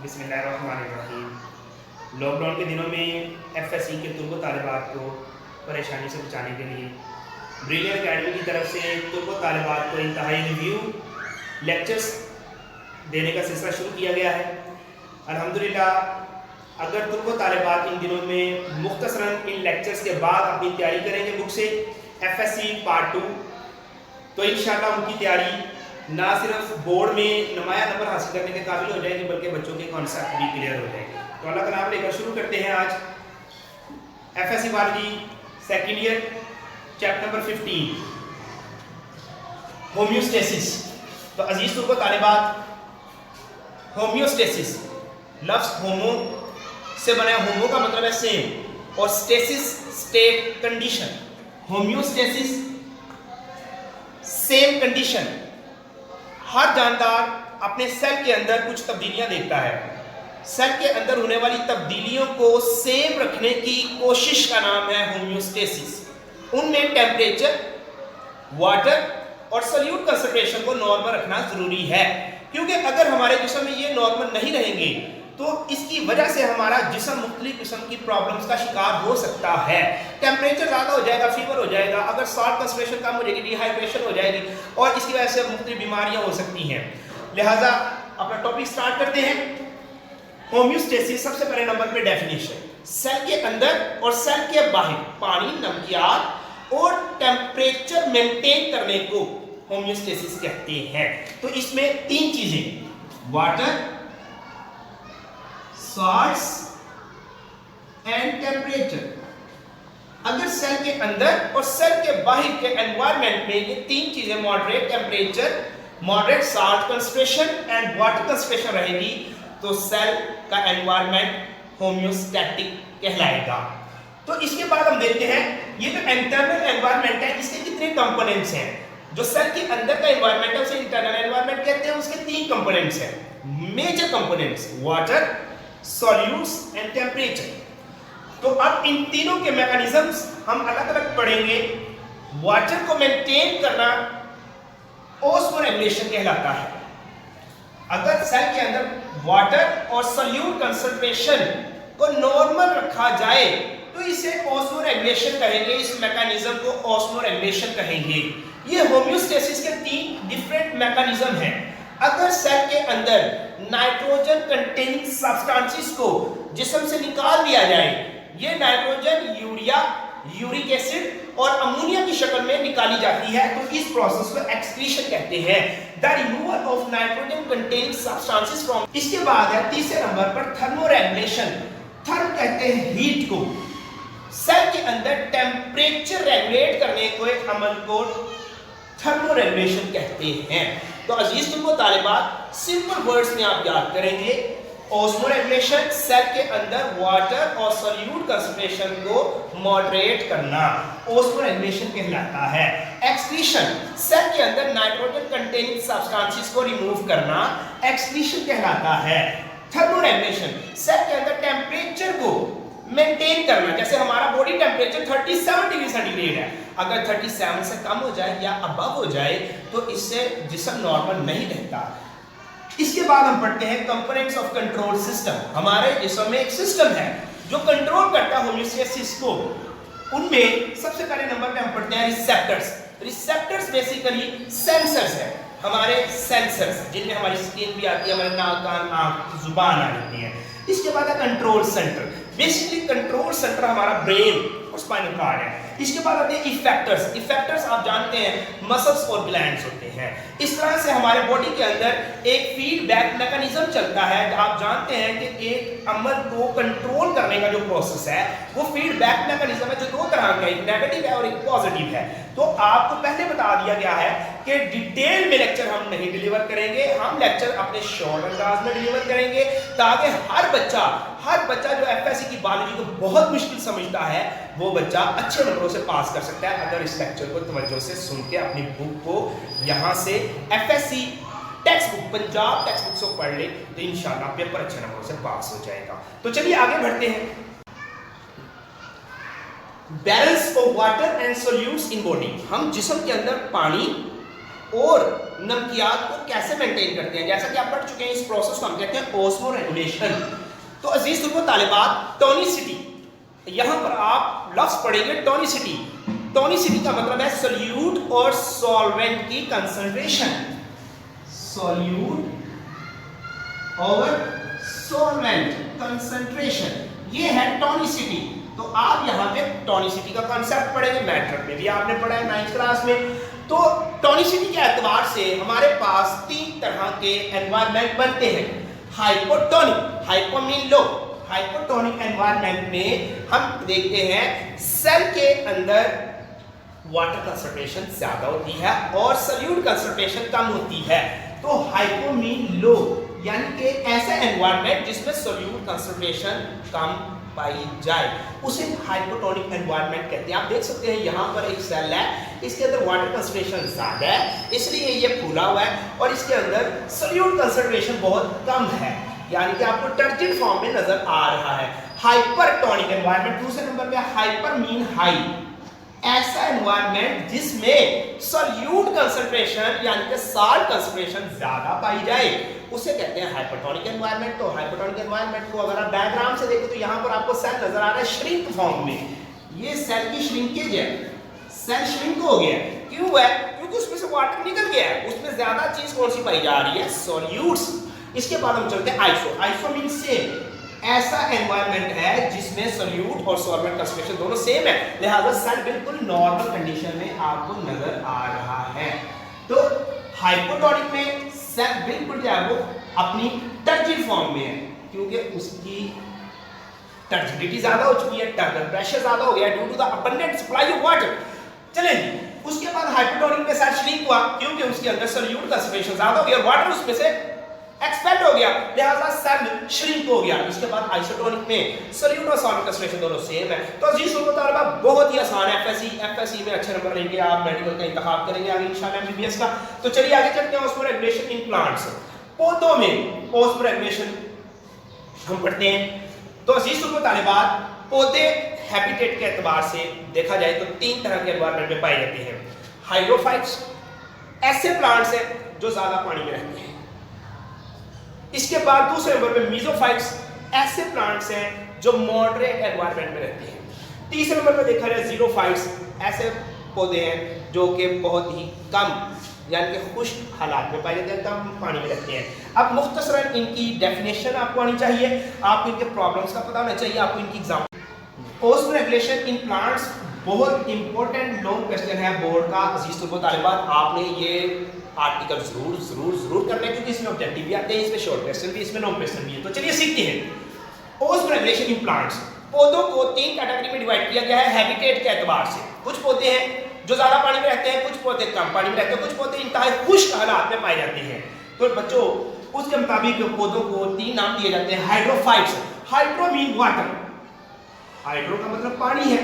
बिस्मिल्लाहिर्रहमानिर्रहीम। लॉकडाउन के दिनों में एफएससी के तुर्को तालिबात को परेशानी से बचाने के लिए ब्रिलियंट एकेडमी की तरफ से तुर्को तालिबात को इंतहाई रिव्यू लेक्चर्स देने का सिलसिला शुरू किया गया है। अल्हम्दुलिल्लाह अगर तुर्को तालिबात इन दिनों में मुख्तसरन इन लेक्चर्स के बाद अपनी तैयारी करेंगे बुक से एफएससी पार्ट 2, तो इंशाल्लाह उनकी तैयारी ना सिर्फ बोर्ड में नुमाया नंबर हासिल करने के काबिल हो जाएगी बल्कि बच्चों के कॉन्सेप्ट भी क्लियर हो जाएंगे। तो अल्लाह का नाम लेकर शुरू करते हैं आज FSc biology second year chapter number 15 homeostasis. तो अजीज तुर्को तालिबात, होम्योस्टेसिस लफ्ज होमो से बना है। होमो का मतलब है सेम और stasis state condition. Homeostasis same condition. हर जानदार अपने सेल के अंदर कुछ तब्दीलियां देखता है। सेल के अंदर होने वाली तब्दीलियों को सेम रखने की कोशिश का नाम है होम्योस्टेसिस। उनमें टेम्परेचर, वाटर और सॉल्यूट कंसंट्रेशन को नॉर्मल रखना जरूरी है, क्योंकि अगर हमारे जिस्म में ये नॉर्मल नहीं रहेंगे तो इसकी वजह से हमारा जिस्म मुख्तलिफ किस्म की प्रॉब्लम्स का शिकार हो सकता है। टेम्परेचर ज़्यादा हो जाएगा, फीवर हो जाएगा, अगर सॉल्ट कंसंट्रेशन कम हो जाएगी, डिहाइड्रेशन हो जाएगी और इसकी वजह से मुख्तलिफ बीमारियां हो सकती हैं। लिहाजा अपना टॉपिक स्टार्ट करते हैं। होम्योस्टेसिस, सबसे पहले नंबर पे डेफिनेशन। सेल के अंदर और सेल के बाहर पानी, नमकियात और टेम्परेचर मेंटेन करने को होम्योस्टेसिस कहते हैं। तो इसमें तीन चीजें, वाटर, सॉल्ट्स एंड टेम्परेचर। अगर सेल के अंदर और सेल के बाहर के एनवायरनमेंट में ये तीन चीजें, moderate temperature, moderate salt concentration and water concentration रहेगी, तो सेल का एनवायरनमेंट होम्योस्टैटिक कहलाएगा। तो इसके बाद हम देखते हैं ये जो इंटरनल एनवायरनमेंट है इसके कितने कंपोनेंट्स हैं। जो सेल के अंदर का एनवायरनमेंट है उसे इंटरनल एनवायरनमेंट कहते हैं। उसके तीन कंपोनेंट्स हैं, major components, water, solutes and temperature. तो अब इन तीनों के मैकेनिज्म्स हम अलग अलग पढ़ेंगे। वाटर को मेंटेन करना ऑस्मोरेगुलेशन कहलाता है। अगर सेल के अंदर वाटर और सॉल्यूट कंसंट्रेशन को नॉर्मल रखा जाए तो इसे ऑस्मोरेगुलेशन कहेंगे। इस मैकेनिज्म को ऑस्मोरेगुलेशन कहेंगे। ये होम्योस्टेसिस के तीन डिफरेंट मैकेनिज्म हैं। अगर सेल के अंदर नाइट्रोजन कंटेनिंग सब्सटेंसेस को जिस्म से निकाल दिया जाए, ये नाइट्रोजन यूरिया, यूरिक एसिड और अमोनिया की शक्ल में निकाली जाती है, तो इस प्रोसेस को एक्सक्रीशन कहते हैं। The removal of nitrogen containing substances from. इसके बाद है तीसरे नंबर पर थर्मोरेगुलेशन। थर्म कहते हैं हीट को। सेल के अंदर टेम्परेचर रेगुलेट करने को एक अमल को थर्मोरेगुलेशन कहते हैं। तो अजीज तुमको तालिबात, सिंपल वर्ड्स में आप याद करेंगे। ऑस्मोरेगुलेशन, सेल के अंदर वाटर और सॉल्यूट कंसंट्रेशन को मॉडरेट करना ऑस्मोरेगुलेशन कहलाता है। एक्सक्रीशन, सेल के अंदर नाइट्रोजन कंटेनिंग सब्सटेंसेस को रिमूव करना एक्सक्रीशन कहलाता है। थर्मोरेगुलेशन, सेल के अंदर टेम्परेचर को मेंटेन करना। जैसे हमारा बॉडी टेम्परेचर 37 डिग्री सेंटीग्रेड है, अगर 37 से कम हो जाए या अबव हो जाए तो इससे जिस्म नॉर्मल नहीं रहता। इसके बाद हम पढ़ते हैं कंपोनेंट्स ऑफ कंट्रोल सिस्टम। हमारे जिस्म में एक सिस्टम है जो कंट्रोल करता है होम्योस्टेसिस को। उनमें सबसे पहले नंबर पे हम पढ़ते हैं रिसेप्टर्स। रिसेप्टर्स बेसिकली सेंसर्स है, हमारे सेंसर्स जिनमें हमारी स्किन भी आती है, हमारे नाक, कान, आंख, जुबान आ जाती है। इसके बाद है control centre. Basically control centre हमारा ब्रेन और स्पाइनल कार्ड है। इसके बाद आते हैं इफेक्टर्स। इफेक्टर्स आप जानते हैं मसल्स और ग्लैंड्स होते हैं। इस तरह से हमारे बॉडी के अंदर एक फीडबैक मैकेनिज्म चलता है। आप जानते हैं कि एक अमल को कंट्रोल करने का जो प्रोसेस है वो फीडबैक मैकेनिज्म है, जो दो तरह का, एक नेगेटिव है और एक पॉजिटिव है। तो आपको पहले बता दिया गया है कि डिटेल में लेक्चर हम नहीं डिलीवर करेंगे, हम लेक्चर अपने शॉर्ट अंदाज में डिलीवर करेंगे ताकि हर बच्चा जो एफएससी की बायोलॉजी को बहुत मुश्किल समझता है वो बच्चा अच्छे नंबरों से पास कर सकता है अगर इस लेक्चर को तवज्जो से सुन के अपनी बुक को यहाँ से FSc text book, Punjab text book से पढ़ ले तो इंशाल्लाह पेपर अच्छे नंबरों से पास हो जाएगा। तो चलिए आगे बढ़ते हैं। Balance of water and solutes in body. हम जिस्म के अंदर पानी और नमकियात को कैसे मेंटेन करते हैं। जैसा कि आप पढ़ चुके हैं, इस प्रोसेस को हम कहते हैं ऑस्मोरेगुलेशन। तो अजीज तुल्बो तालिबात, टोनिसिटी, यहां पर आप लफ्ज पढ़ेंगे टोनिसिटी। टोनिसिटी का मतलब है सोल्यूट और सॉल्वेंट की कंसंट्रेशन, सोल्यूट और सॉल्वेंट कंसंट्रेशन, ये है टोनिसिटी। तो आप यहाँ पे टोनिसिटी का कॉन्सेप्ट पढ़ेंगे, मैट्रिक में भी आपने पढ़ा है 9th क्लास में। तो टोनिसिटी के एतबार से हमारे पास 3 तरह के एनवायरनमेंट बनते हैं। हाइपोटोनिक, हाइपो मीन लो, हाइपोटोनिक एनवायरनमेंट में हम देखते हैं सेल के अंदर वाटर कंसंट्रेशन ज्यादा होती है और सॉल्यूट कंसंट्रेशन कम होती है। तो हाइपो मीन लो, यानी कि ऐसा एनवायरनमेंट जिसमें सॉल्यूट कंसंट्रेशन कम पाई जाए, उसे हाइपोटोनिक एनवायरनमेंट कहते हैं। आप देख सकते हैं यहाँ पर एक सेल है, इसके अंदर वाटर कंसंट्रेशन ज्यादा है, इसलिए ये फूला हुआ है, और इसके अंदर सॉल्यूट कंसंट्रेशन बहुत कम है, यानी कि आपको टर्जिड फॉर्म में नजर आ रहा है। हाइपरटोनिक एनवायरनमेंट दूसरे नंबर पे, हाइपर मीन हाई, ऐसा एनवायरनमेंट जिसमें सॉल्यूट कंसंट्रेशन यानी कि साल्ट कंसंट्रेशन ज्यादा पाई जाए, उसे कहते हैं हाइपोटोनिक एनवायरनमेंट। तो हाइपोटोनिक एनवायरनमेंट को अगर आप डायग्राम से देखें तो यहाँ पर आपको सेल नजर आ रहा है श्रिंक फॉर्म में। ये सेल की श्रिंकेज है, सेल श्रिंक हो गया है। क्यों है? क्योंकि उसमें से वाटर निकल गया है, उसमें ज्यादा चीज कौन सी पाई जा रही है? सॉल्यूट्स। इसके बाद हम चलते हैं आइसो। आइसो मीन सेम, ऐसा एनवायरनमेंट है जिसमें सॉल्यूट और सॉल्वेंट कंसंट्रेशन दोनों सेम है, लिहाजा सेल बिल्कुल नॉर्मल कंडीशन में आपको नजर आ रहा है। तो हाइपोटोनिक में सेल बिल्कुल जो है वो अपनी टर्जिड फॉर्म में है, क्योंकि उसकी टर्जिडिटी ज्यादा हो चुकी है, टर्बुलेंट प्रेशर ज्यादा हो गया due to the abundant supply of water. चलें जी, उसके बाद हाइपोटोनिक में सेल श्रिंक हुआ क्योंकि उसके अंदर सॉल्यूट कंसंट्रेशन ज्यादा हो गया, वाटर उसमें से एक्सपेंड हो गया, लिहाजा सेल श्रिंक हो गया। इसके बाद आइसोटोनिक में सॉल्यूट और सॉल्वेंट कंसंट्रेशन दोनों सेम है। तो अजीज तलबा, बहुत ही आसान है, एफएससी में अच्छे नंबर लेंगे आप, मेडिकल का इंतखाब करेंगे आगे इंशाल्लाह एमबीबीएस का। तो चलिए आगे चलते हैं। ऑस्मोरेगुलेशन इन प्लांट्स, पौधों में ऑस्मोरेगुलेशन हम पढ़ते हैं। तो अजीज तलबा, पौधे हैबिटेट के एतबार से देखा जाए तो 3 तरह के एनवायरनमेंट में पाए जाते हैं। हाइड्रोफाइट्स, ऐसे प्लांट्स हैं जो ज्यादा पानी में रहते हैं। इसके बाद दूसरे नंबर पे मीजोफाइट्स, ऐसे प्लांट्स हैं जो मॉडरेट एनवायरनमेंट में रहते हैं। तीसरे नंबर पे देखा जाए जीरोफाइट्स, ऐसे पौधे हैं जो कि बहुत ही कम यानी कि खुश्क हालात में पाए जाते हैं, कम पानी में रहते हैं। अब मुख्तसरन इनकी डेफिनेशन आपको आनी चाहिए, आपको इनके प्रॉब्लम्स का पता होना चाहिए, आपको इनकी एग्जाम्पल। ऑस्मोरेगुलेशन इन प्लांट्स बहुत इंपॉर्टेंट लॉन्ग क्वेश्चन है बोर्ड का। अजीज तालिबात, आपने ये आर्टिकल जरूर जरूर जरूर करना है, क्योंकि इसमें ऑब्जेक्टिव भी आते हैं, इसमें शॉर्ट क्वेश्चन भी, इसमें लॉन्ग क्वेश्चन भी है। तो चलिए सीखते हैं। ऑस्मोरेगुलेशन इन प्लांट्स, पौधों को 3 कैटेगरी में डिवाइड किया गया है हैबिटेट के एतबार से। कुछ पौधे हैं जो ज्यादा पानी में रहते हैं, कुछ पौधे कम पानी में रहते हैं, कुछ पौधे इंतहाई खुश्क हालात में पाए जाते हैं। तो बच्चों, उसके मुताबिक पौधों को 3 नाम दिए जाते हैं। Hydrophytes, hydro mean water, hydro का मतलब पानी है,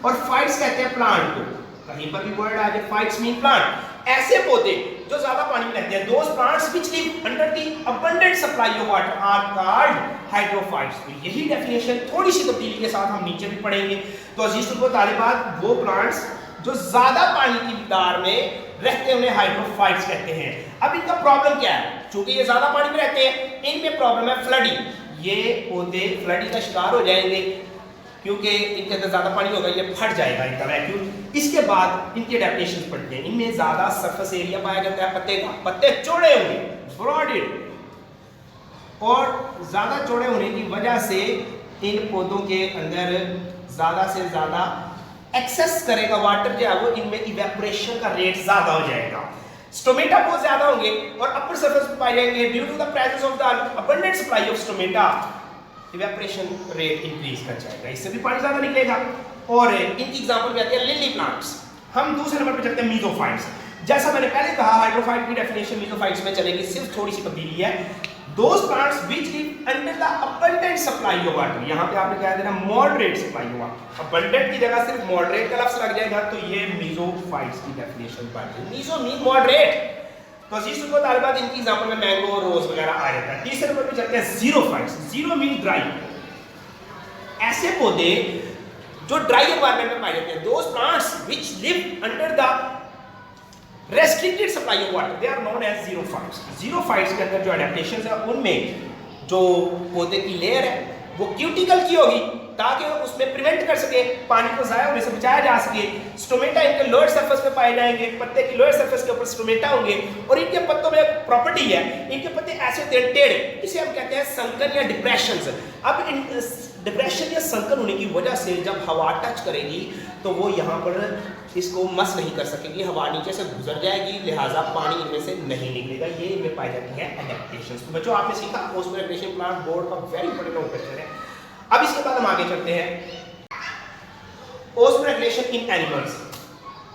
और फाइट्स कहते हैं प्लांट को। कहीं पर भी वर्ड आ जाए, फाइट्स मीन प्लांट। ऐसे पौधे जो ज्यादा पानी में रहते हैं, those plants which live under the abundant supply of water are called hydrophytes. तो यही डेफिनेशन थोड़ी सी तब्दीली के साथ हम नीचे भी पढ़ेंगे। तो अजीज तालिबात, वो प्लांट्स जो ज्यादा पानी की मिकदार में रहते हैं उन्हें हाइड्रोफाइट्स कहते हैं। अब इनका प्रॉब्लम क्या है? चूंकि ये ज्यादा पानी में रहते हैं, इनमें प्रॉब्लम है फ्लडिंग। ये पौधे फ्लडिंग का शिकार हो जाएंगे क्योंकि इनके अंदर ज्यादा पानी होगा, ये फट जाएगा इनका वैक्यूम। इसके बाद इनके डेफिनेशन पढ़ते हैं। इनमें ज्यादा सरफेस एरिया पाया जाता है पत्ते का, पत्ते चौड़े होंगे, ब्रॉडेड, और ज्यादा चौड़े होने की वजह से इन पौधों के अंदर ज्यादा से ज्यादा एक्सेस करेगा वाटर जो है वो, इनमें इवेपोरेशन का रेट ज्यादा हो जाएगा। स्टोमेटा बहुत ज्यादा होंगे और अपर सरफेस पर पाए जाएंगे। Due to the presence of the abundant supply of stomata, evaporation rate increase कर जाएगा, इससे भी पानी ज्यादा निकलेगा। और इनकी एग्जांपल भी आती है लिली प्लांट्स। हम दूसरे नंबर पे चलते हैं मीजोफाइट्स। जैसा मैंने पहले कहा, हाइड्रोफाइट की डेफिनेशन मीजोफाइट्स में चलेगी, सिर्फ थोड़ी सी तब्दीली है। Those plants which live under the abundant supply of water, यहां पे आपने क्या देना, moderate supply of water. Abundant की जगह सिर्फ मॉडरेट का लफ्ज लग जाएगा, तो ये मीजोफाइट्स की डेफिनेशन पड़ गई। Meso mean moderate. तो अजीज तालिबात, इनकी एग्जांपल में मैंगो, रोज वगैरह आ जाता है। तीसरे नंबर पे चलते हैं जीरोफाइट्स। जीरो मीन ड्राई, ऐसे पौधे जो ड्राई एनवायरनमेंट में पाए जाते हैं। Those plants which live under the restricted supply of water, they are known as xerophytes. Xerophytes के अंदर जो एडेप्टेशन है उनमें जो पौधे की लेयर है वो क्यूटिकल की होगी ताकि वो उसमें प्रिवेंट कर सके, पानी को ज़ाया होने से बचाया जा सके। स्टोमेटा इनके लोअर सरफेस पे पाए जाएंगे, पत्ते की लोअर सरफेस के ऊपर स्टोमेटा होंगे और इनके पत्तों में प्रॉपर्टी है, इनके पत्ते ऐसे होते हैं टेढ़े, इसे हम कहते हैं संकन या डिप्रेशंस। अब इन डिप्रेशन या संकन होने की वजह से जब हवा टच करेगी तो वो यहाँ पर इसको मस नहीं कर सकेगी, हवा नीचे से गुजर जाएगी, लिहाजा पानी इनमें से नहीं निकलेगा। ये इनमें पाई जाती है एडेप्टेशंस। तो बच्चों आपने सीखा ओस्मोरेगुलेशन प्लांट बोर्ड का वेरी इंपॉर्टेंट क्वेश्चन है। अब इसके बाद हम आगे चलते हैं ओस्मोरेगुलेशन इन एनिमल्स।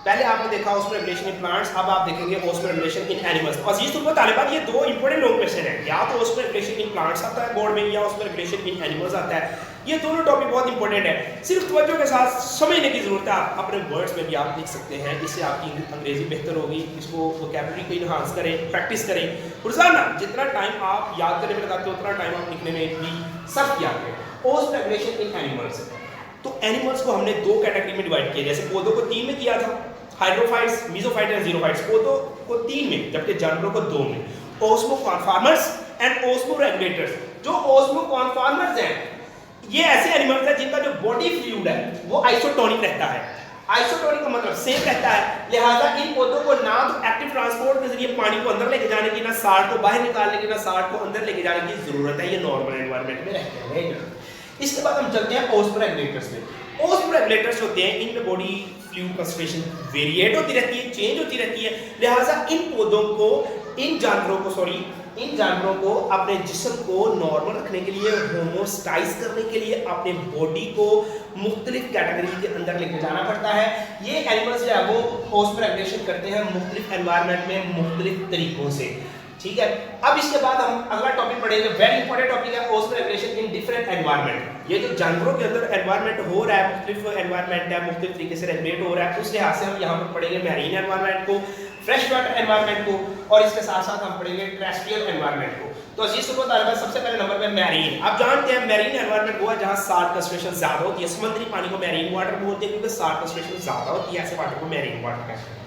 पहले आपने देखा ओस्मोरेगुलेशन इन प्लांट्स, अब आप देखेंगे ओस्मोरेगुलेशन इन एनिमल्स। अजीज तुमको तालिबान ये दो इंपॉर्टेंट लॉन्ग क्वेश्चन है, या तो ओस्मोरेगुलेशन इन प्लांट्स आता है बोर्ड में या ओस्मोरेगुलेशन इन एनिमल्स आता है। ये दोनों टॉपिक बहुत इंपॉर्टेंट है, सिर्फ तवज्जो के साथ समझने की जरूरत है। आप अपने वर्ड्स में भी आप लिख सकते हैं, इससे आपकी अंग्रेजी बेहतर होगी। इसको वोकैबुलरी को इन्हांस करें, प्रैक्टिस करें। रोजाना जितना टाइम आप याद करने में लगाते हो उतना टाइम आप लिखने में भी सर्व किया करें। ओस्मोरेगुलेशन इन एनिमल्स, तो एनिमल्स को हमने दो कैटेगरी में डिवाइड किया। जैसे पौधों को 3 में किया था, हाइड्रोफाइट्स, मेसोफाइट्स और जीरोफाइट्स। पौधों को 3 में जबकि जानवरों को 2 में। Osmoconformers and osmoregulators. जो ओस्मो कॉन्फॉर्मर्स हैं ये ऐसे एनिमल्स हैं जिनका जो बॉडी फ्लूइड है वो आइसोटोनिक रहता है। आइसोटोनिक का मतलब सेम रहता है, लिहाजा इन पौधों को ना तो एक्टिव ट्रांसपोर्ट के जरिए पानी को अंदर लेके जाने की, ना साल्ट को बाहर निकालने की, ना साल्ट को अंदर लेके जाने की जरूरत है। ये नॉर्मल एनवायरनमेंट में रहते हैं। इसके बाद हम चलते हैं ओस्मोरेगुलेटर्स में। ओस्मोरेगुलेटर्स होते हैं इनमें बॉडी फ्लूइड कंसंट्रेशन वेरिएट होती रहती है, चेंज होती रहती है, लिहाजा इन पौधों को, इन जानवरों को अपने जिस्म को नॉर्मल रखने के लिए, होमोस्टाइज करने के लिए अपने बॉडी को मुख्तलिफ कैटेगरी के अंदर लेके जाना पड़ता है। ये एनिमल्स जो है वो ओस्मोरेगुलेशन करते हैं मुख्तलिफ एनवायरनमेंट में मुख्तलिफ तरीकों से। ठीक है, अब इसके बाद हम अगला टॉपिक पढ़ेंगे, वेरी इंपॉर्टेंट टॉपिक है ओस्मोरेगुलेशन इन डिफरेंट एनवायरनमेंट। ये जो जानवरों के अंदर एनवायरनमेंट हो रहा है, मुख्तलिफ एनवायरनमेंट है, मुख्तलिफ तरीके से रेगुलेट हो रहा है, उस लिहाज से हम यहाँ पर पढ़ेंगे मैरीन एनवायरनमेंट को, फ्रेश वाटर एनवायरनमेंट को, और इसके साथ साथ हम पढ़ेंगे टेरेस्ट्रियल एनवायरनमेंट को। तो अजीज को तालिबान सबसे पहले नंबर पे मैरीन। आप जानते हैं मैरीन एनवायरनमेंट वो है जहां साल्ट कंसंट्रेशन ज्यादा होती है। समुद्री पानी को मैरीन वाटर बोलते हैं क्योंकि साल्ट कंसंट्रेशन ज्यादा होती है, ऐसे वाटर को मैरीन वाटर कहते हैं।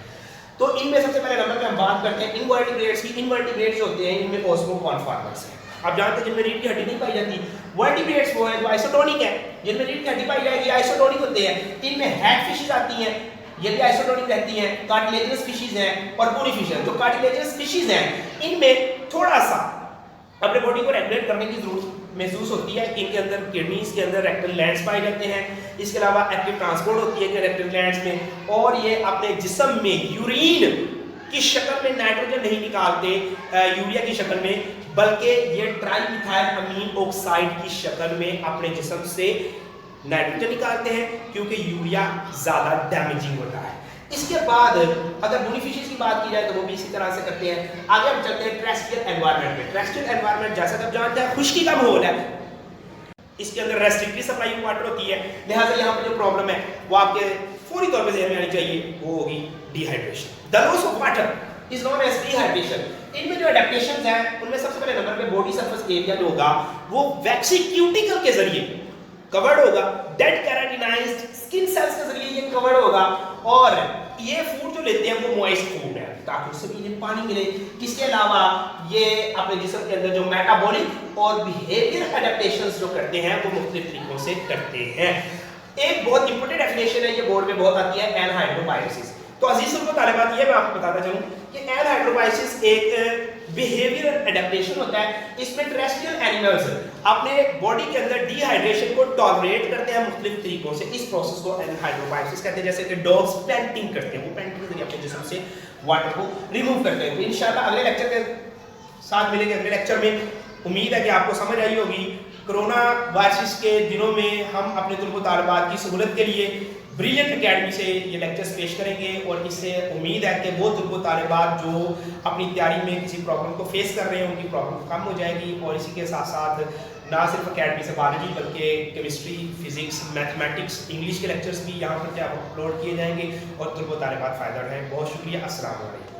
तो इनमें सबसे पहले नंबर पे हम बात करते हैं इनवर्टिब्रेट्स की। इनवर्टिब्रेट्स होते हैं इनमें ओस्मो कॉन्फॉर्मर्स हैं। आप जानते हैं जिनमें रीढ़ की हड्डी नहीं पाई जाती। वर्टिब्रेट्स वो है जो आइसोटोनिक है, जिनमें रीढ़ की हड्डी पाई जाएगी, आइसोटोनिक होते हैं। इनमें हेड फिशेस आती हैं, ये भी आइसोटोनिक रहती हैं। कार्टिलेजिनस फिशेस हैं और बोनी फिश है। जो कार्टिलेजिनस फिशेस हैं इनमें थोड़ा सा अपने बॉडी को रेगुलेट करने की जरूरत महसूस होती है। इनके अंदर किडनीज के अंदर रेक्टल ग्लैंड्स पाए जाते हैं। इसके अलावा एक्टिव ट्रांसपोर्ट होती है रेक्टल ग्लैंड्स में, और ये अपने जिस्म में यूरिन की शक्ल में नाइट्रोजन नहीं निकालते यूरिया की शक्ल में, बल्कि ये ट्राइमिथाइल अमीन ऑक्साइड की शक्ल में अपने जिस्म से नाइट्रोजन निकालते हैं क्योंकि यूरिया ज्यादा डैमेजिंग होता है। इसके बाद अगर बोनी फिशेस की बात की जाए तो वो भी इसी तरह से करते हैं। आगे हम चलते हैं टेरेस्ट्रियल एनवायरनमेंट में। टेरेस्ट्रियल एनवायरनमेंट जैसा कि आप जानते हैं खुश्की का माहौल है, इसके अंदर रेस्ट्रिक्टेड सप्लाई ऑफ वाटर होती है, लिहाजा यहाँ पर जो प्रॉब्लम है वो आपके फौरी तौर पर ज़हन में आनी चाहिए, वो होगी dehydration. The loss of water is known as dehydration. इनमें जो एडेप्टेशंस हैं उनमें सबसे पहले नंबर पे बॉडी सरफेस एरिया जो होगा वो वैक्सी क्यूटिकल के जरिए कवर्ड होगा, डेड कैराटिनाइज्ड स्किन सेल्स के जरिए ये कवर्ड होगा, और ये फूड जो लेते हैं वो मॉइस्ट फूड है ताकि उससे भी इन्हें पानी मिले। इसके अलावा ये अपने जिस्म के अंदर जो मेटाबॉलिक और बिहेवियर एडेप्टेशंस जो करते हैं वो मुख्तलिफ तरीकों से करते हैं। एक बहुत इंपॉर्टेंट डेफिनेशन है, ये बोर्ड में बहुत आती है, एनहाइड्रोबायोसिस। तो अजीजों को तालिबात ये मैं आपको बताता चलूं कि एनहाइड्रोबायोसिस एक बिहेवियर एडेप्टेशन होता है। इसमें टेरेस्ट्रियल एनिमल्स अपने बॉडी के अंदर डिहाइड्रेशन को टॉलरेट करते हैं मुख्तलिफ तरीकों से। इस प्रोसेस को एनहाइड्रोबायोसिस कहते हैं। जैसे कि डॉग्स पैंटिंग करते हैं, वो पैंटिंग के जरिए अपने जिस्म से वाटर को रिमूव करते हैं। तो इंशाल्लाह अगले लेक्चर के साथ मिलेंगे। अगले लेक्चर में उम्मीद है कि आपको समझ आई होगी। कोरोना वायरस के दिनों में हम अपने तुल्बो तालिबात की सहूलत के लिए ब्रिलियंट एकेडमी से ये लेक्चर्स पेश करेंगे, और इससे उम्मीद है कि वो तुल्बो तालिबात जो अपनी तैयारी में किसी प्रॉब्लम को फेस कर रहे हैं उनकी प्रॉब्लम कम हो जाएगी। और इसी के साथ साथ ना सिर्फ एकेडमी से बायोलॉजी बल्कि केमिस्ट्री, फिजिक्स, मैथमेटिक्स, इंग्लिश के लेक्चर्स भी यहाँ पर क्या अपलोड किए जाएंगे और तुल्बो तालिबात फ़ायदा उठाएं। बहुत शुक्रिया। अस्सलाम वालेकुम।